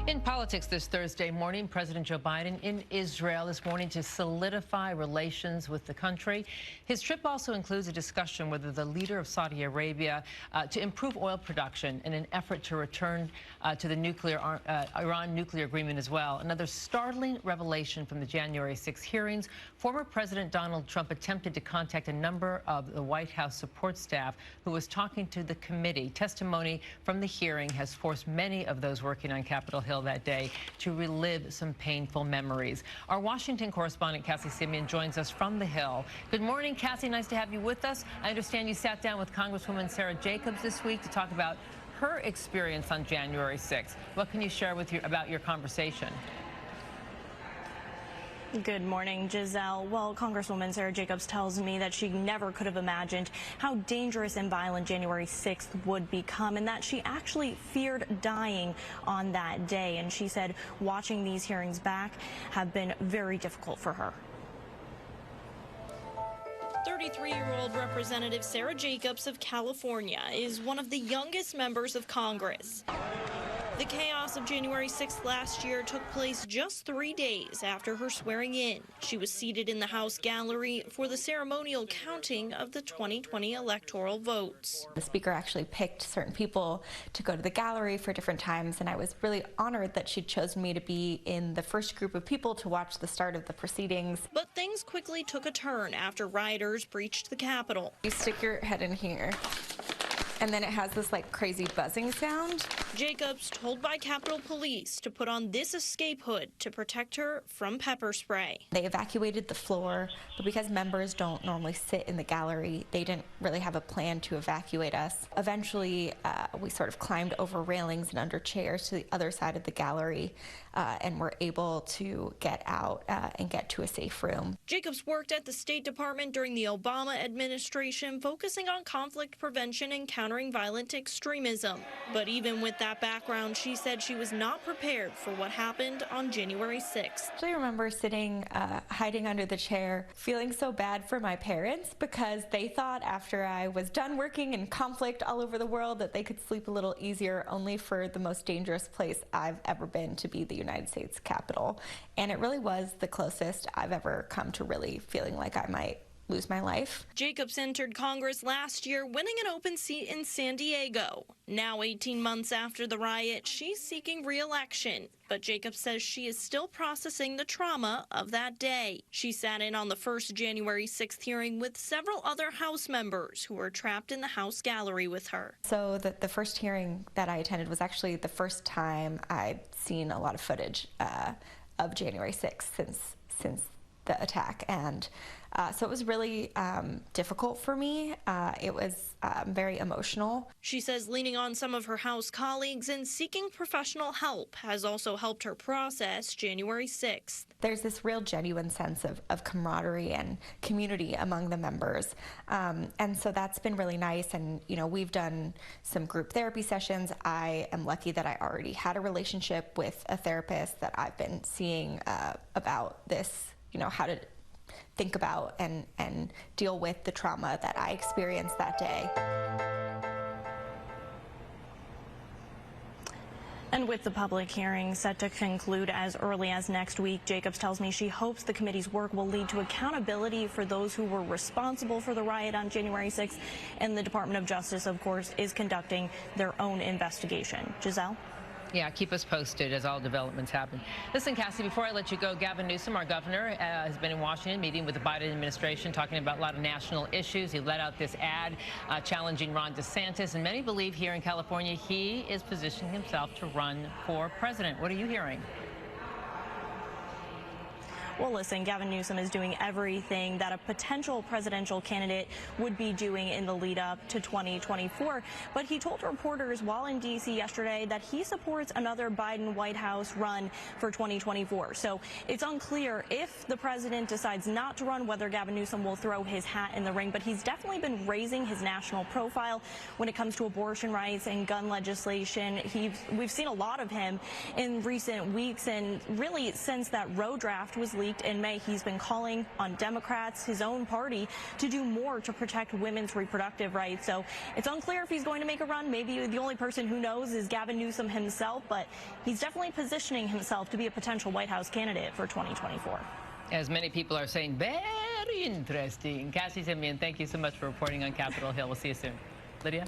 In politics this Thursday morning, President Joe Biden in Israel this morning to solidify relations with the country. His trip also includes a discussion with the leader of Saudi Arabia to improve oil production in an effort to return to the Iran nuclear agreement as well. Another startling revelation from the January 6 hearings. Former President Donald Trump attempted to contact a number of the White House support staff who was talking to the committee. Testimony from the hearing has forced many of those working on Capitol Hill that day to relive some painful memories. Our Washington correspondent, Cassie Simeon, joins us from the Hill. Good morning, Cassie. Nice to have you with us. I understand you sat down with Congresswoman Sara Jacobs this week to talk about her experience on January 6th. What can you share with you about your conversation? Good morning, Giselle. Well, Congresswoman Sara Jacobs tells me that she never could have imagined how dangerous and violent January 6th would become, and that she actually feared dying on that day. And she said watching these hearings back have been very difficult for her. 33-year-old Representative Sara Jacobs of California is one of the youngest members of Congress. The chaos of January 6th last year took place just 3 days after her swearing in. She was seated in the House gallery for the ceremonial counting of the 2020 electoral votes. The speaker actually picked certain people to go to the gallery for different times, and I was really honored that she'd chosen me to be in the first group of people to watch the start of the proceedings. But things quickly took a turn after rioters breached the Capitol. You stick your head in here, and then it has this like crazy buzzing sound. Jacobs told by Capitol Police to put on this escape hood to protect her from pepper spray. They evacuated the floor, but because members don't normally sit in the gallery, they didn't really have a plan to evacuate us. Eventually, we sort of climbed over railings and under chairs to the other side of the gallery, and were able to get out and get to a safe room. Jacobs worked at the State Department during the Obama administration, focusing on conflict prevention and countering violent extremism. But even with that background, she said she was not prepared for what happened on January 6th. I remember sitting, hiding under the chair, feeling so bad for my parents because they thought after I was done working in conflict all over the world that they could sleep a little easier, only for the most dangerous place I've ever been to be the United States Capitol. And it really was the closest I've ever come to really feeling like I might lose my life. Jacobs entered Congress last year, winning an open seat in San Diego. Now, 18 months after the riot, she's seeking re-election. But Jacobs says she is still processing the trauma of that day. She sat in on the first January 6th hearing with several other House members who were trapped in the House gallery with her. So the first hearing that I attended was actually the first time I'd seen a lot of footage of January 6th since the attack, and so it was really difficult for me. It was very emotional. She says leaning on some of her House colleagues and seeking professional help has also helped her process January 6th. There's this real genuine sense of camaraderie and community among the members, and so that's been really nice. And you know, we've done some group therapy sessions. I am lucky that I already had a relationship with a therapist that I've been seeing about this, you know, how to think about and deal with the trauma that I experienced that day. And with the public hearing set to conclude as early as next week, Jacobs tells me she hopes the committee's work will lead to accountability for those who were responsible for the riot on January 6th. And the Department of Justice, of course, is conducting their own investigation. Giselle? Yeah, keep us posted as all developments happen. Listen, Cassie, before I let you go, Gavin Newsom, our governor, has been in Washington meeting with the Biden administration, talking about a lot of national issues. He let out this ad challenging Ron DeSantis, and many believe here in California he is positioning himself to run for president. What are you hearing? Well, listen, Gavin Newsom is doing everything that a potential presidential candidate would be doing in the lead up to 2024. But he told reporters while in D.C. yesterday that he supports another Biden White House run for 2024. So it's unclear if the president decides not to run, whether Gavin Newsom will throw his hat in the ring. But he's definitely been raising his national profile when it comes to abortion rights and gun legislation. We've seen a lot of him in recent weeks, and really since that Roe draft was leaked leaked in May, he's been calling on Democrats, his own party, to do more to protect women's reproductive rights. So it's unclear if he's going to make a run. Maybe the only person who knows is Gavin Newsom himself, but he's definitely positioning himself to be a potential White House candidate for 2024. As many people are saying, very interesting. Cassie Simeon, thank you so much for reporting on Capitol Hill. We'll see you soon. Lydia?